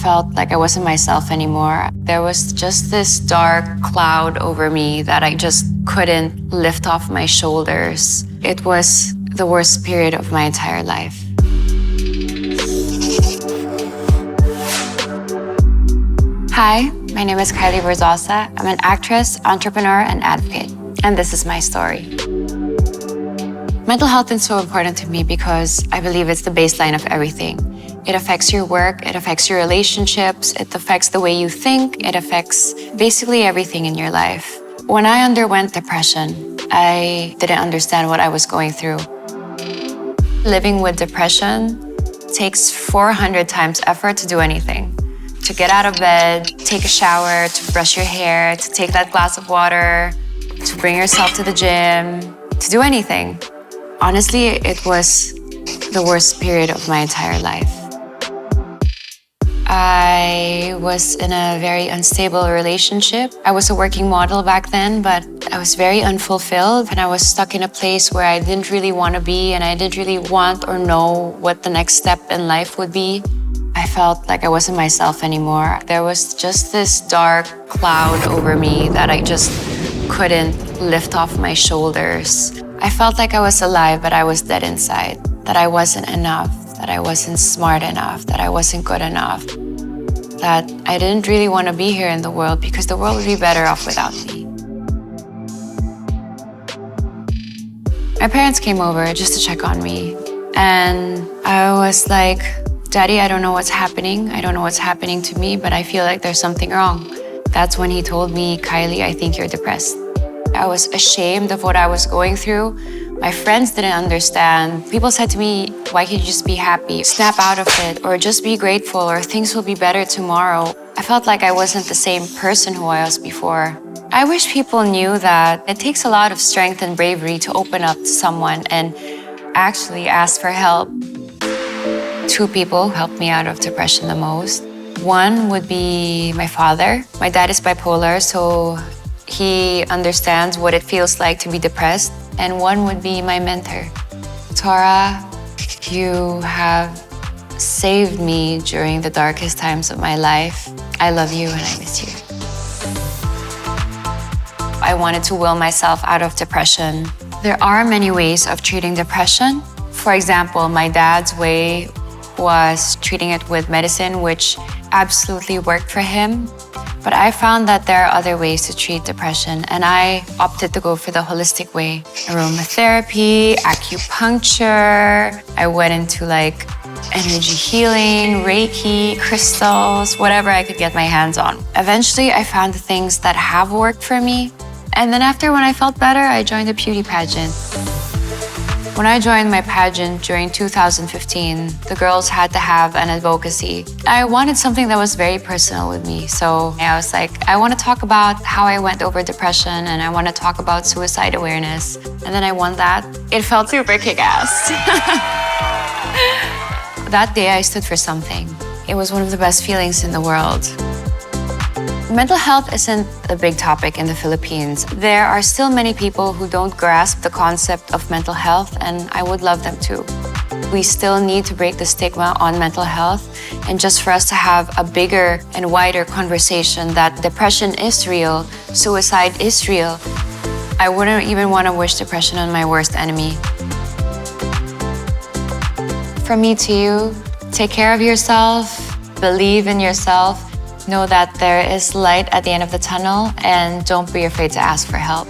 felt like I wasn't myself anymore. There was just this dark cloud over me that I just couldn't lift off my shoulders. It was the worst period of my entire life. Hi, my name is Kylie Verzosa. I'm an actress, entrepreneur, and advocate, and this is my story. Mental health is so important to me because I believe it's the baseline of everything. It affects your work, it affects your relationships, it affects the way you think, it affects basically everything in your life. When I underwent depression, I didn't understand what I was going through. Living with depression takes 400 times effort to do anything. To get out of bed, take a shower, to brush your hair, to take that glass of water, to bring yourself to the gym, to do anything. Honestly, it was the worst period of my entire life. I was in a very unstable relationship. I was a working model back then, but I was very unfulfilled and I was stuck in a place where I didn't really want to be and I didn't really want or know what the next step in life would be. I felt like I wasn't myself anymore. There was just this dark cloud over me that I just couldn't lift off my shoulders. I felt like I was alive, but I was dead inside, that I wasn't enough, that I wasn't smart enough, that I wasn't good enough, that I didn't really want to be here in the world because the world would be better off without me. My parents came over just to check on me, and I was like, Daddy, I don't know what's happening. I don't know what's happening to me, but I feel like there's something wrong. That's when he told me, Kylie, I think you're depressed. I was ashamed of what I was going through. My friends didn't understand. People said to me, why can't you just be happy? Snap out of it, or just be grateful, or things will be better tomorrow. I felt like I wasn't the same person who I was before. I wish people knew that it takes a lot of strength and bravery to open up to someone and actually ask for help. Two people helped me out of depression the most. One would be my father. My dad is bipolar, so he understands what it feels like to be depressed. And one would be my mentor. Tora, you have saved me during the darkest times of my life. I love you and I miss you. I wanted to will myself out of depression. There are many ways of treating depression. For example, my dad's way was treating it with medicine, which absolutely worked for him. But I found that there are other ways to treat depression, and I opted to go for the holistic way. Aromatherapy, acupuncture. I went into like energy healing, Reiki, crystals, whatever I could get my hands on. Eventually, I found the things that have worked for me. And then when I felt better, I joined a beauty pageant. When I joined my pageant during 2015, the girls had to have an advocacy. I wanted something that was very personal with me. So I was like, I want to talk about how I went over depression and I want to talk about suicide awareness. And then I won that. It felt super kick-ass. That day I stood for something. It was one of the best feelings in the world. Mental health isn't a big topic in the Philippines. There are still many people who don't grasp the concept of mental health, and I would love them to. We still need to break the stigma on mental health, and just for us to have a bigger and wider conversation that depression is real, suicide is real. I wouldn't even want to wish depression on my worst enemy. From me to you, take care of yourself, believe in yourself, know that there is light at the end of the tunnel, and don't be afraid to ask for help.